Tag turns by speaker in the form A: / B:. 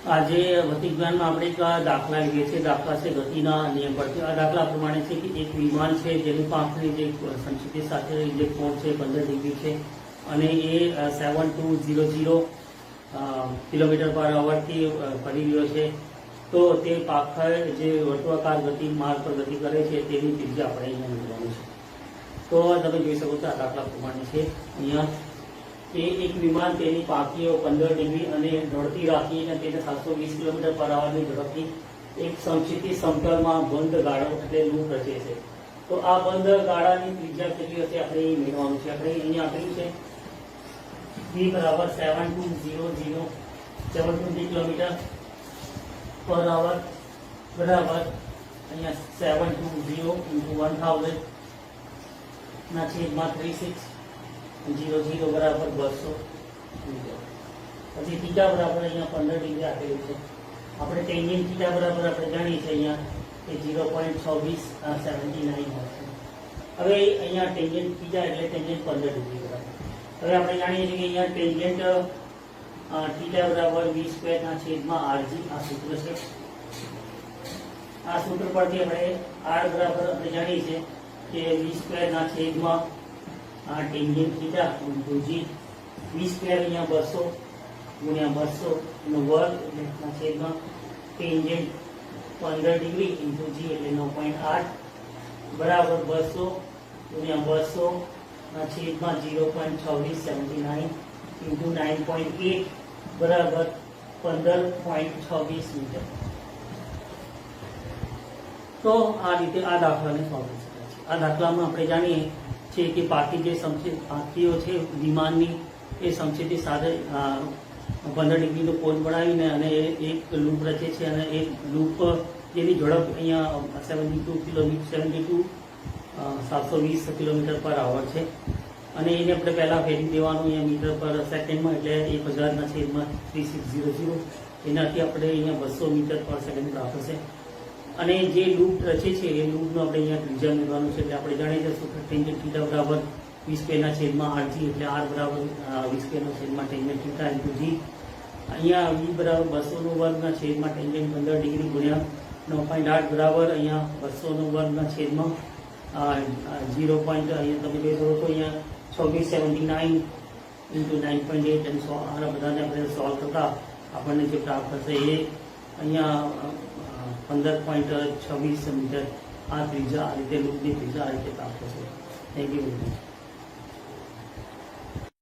A: આજે ગતિ જ્ઞાનમાં આપણે એક દાખલા લઈએ છીએ. દાખલા છે ગતિના નિયમ પરથી. આ દાખલા પ્રમાણે છે કે એક વિમાન છે જેની પાંખની જે સંચિતિ સાથે જે કોણ છે 15 ડિગ્રી છે અને એ 7200 કિલોમીટર પર અવરથી ફરી રહ્યો છે. તો તે પાંખર જે વર્તુળાકાર ગતિ માર્ગ પર ગતિ કરે છે તેની ત્રિજ્યા આપણે અહીંયા મેળવવાની છે. તો તમે જોઈ શકો છો આ દાખલા પ્રમાણે છે. અહીંયા કે એક વિમાન તેની પાંખીઓ 15 ડિગ્રી અને ઢળતી રાખીને તેને 720 કિલોમીટર પર આવરની ઝડપથી એક સમક્ષિતિ સમતલમાં બંધ ગાળો એટલે લૂપ રચે છે. તો આ બંધ ગાળાની ત્રિજ્યા કેટલી હશે આપણે મેળવવાનું છે. આપણે અહીંયા આપ્યું છે v બરાબર 720 કિલોમીટર પર આવર બરાબર અહીંયા 720 into 1000 ના છેદમાં 3600 બરાબર 200. પછી થીટા બરાબર અહીંયા 15 ડિગ્રી આપેલું છે. આપણે ટેન્જન્ટ થીટા બરાબર આપણે જાણીએ છીએ અહીંયા કે 0.2679 હશે. હવે અહીંયા ટેન્જન્ટ થીટા એટલે ટેન્જન્ટ 15 ડિગ્રી બરાબર. હવે આપણે જાણીએ છીએ કે અહીંયા ટેન્જન્ટ થીટા બરાબર v સ્ક્વેર ના છેદમાં rg આ સૂત્ર છે. આ સૂત્ર પરથી આપણે r બરાબર આપણે જાણીએ છીએ કે v સ્ક્વેર ના છેદમાં tangent theta into g. v square અહીંયા 200 ગુણ્યા 200 નો વર્ગ એટલે ના છેદમાં ટેન્જન્ટ 15 ડિગ્રી ઇન્ટુ g એટલે 9.8 બરાબર 200 ગુણ્યા 200 ના છેદમાં 0.2679 ઇન્ટુ 9.8 બરાબર 15.26 મીટર. તો આ રીતે આ દાખલાને સોંપી શકાય છે. આ દાખલામાં આપણે જાણીએ છીએ કે પાંખીઓ છે વિમાનની એ સમક્ષિતિ સાથે 15 ડિગ્રીનો કોણ બનાવીને અને એક લૂપ રચે છે અને એક લૂપ જેની ઝડપ અહીંયા 720 કિલોમીટર પર આવર છે. અને એને આપણે પહેલા ફેરવી દેવાનું અહીંયા મીટર પર સેકન્ડમાં એટલે 1000 ના છેદમાં 3600. એનાથી આપણે અહીંયા 200 મીટર પર સેકન્ડ પ્રાપ્ત થશે. અને જે લૂપ રચે છે એ લૂપનું આપણે અહીંયા ત્રિજ્યા મેળવવાનું છે. એટલે આપણે જાણી જશું કે ટેન્જન્ટ થીટા બરાબર v સ્ક્વેર ના છેદમાં rg એટલે r બરાબર v સ્ક્વેર ના છેદમાં ટેન્જન્ટ થીટા ઇન્ટુ g. અહીંયા v બરાબર 200 નો વર્ગ ના છેદમાં ટેન્જન્ટ 15 ડિગ્રી ગુણ્યા 9.8 બરાબર અહીંયા 200 નો વર્ગ ના છેદમાં 0. અહીંયા તમે જોઈ શકો છો અહીંયા 2679 ઇન્ટુ 9.8 અને આ બધાને આપણે સોલ્વ કરતા આપણને જે પ્રાપ્ત થશે એ અહીંયા 15.26 મીટર આ ત્રિજ્યા આ રીતે લૂપની ત્રિજ્યા આ રીતે પ્રાપ્ત થશે. Thank you.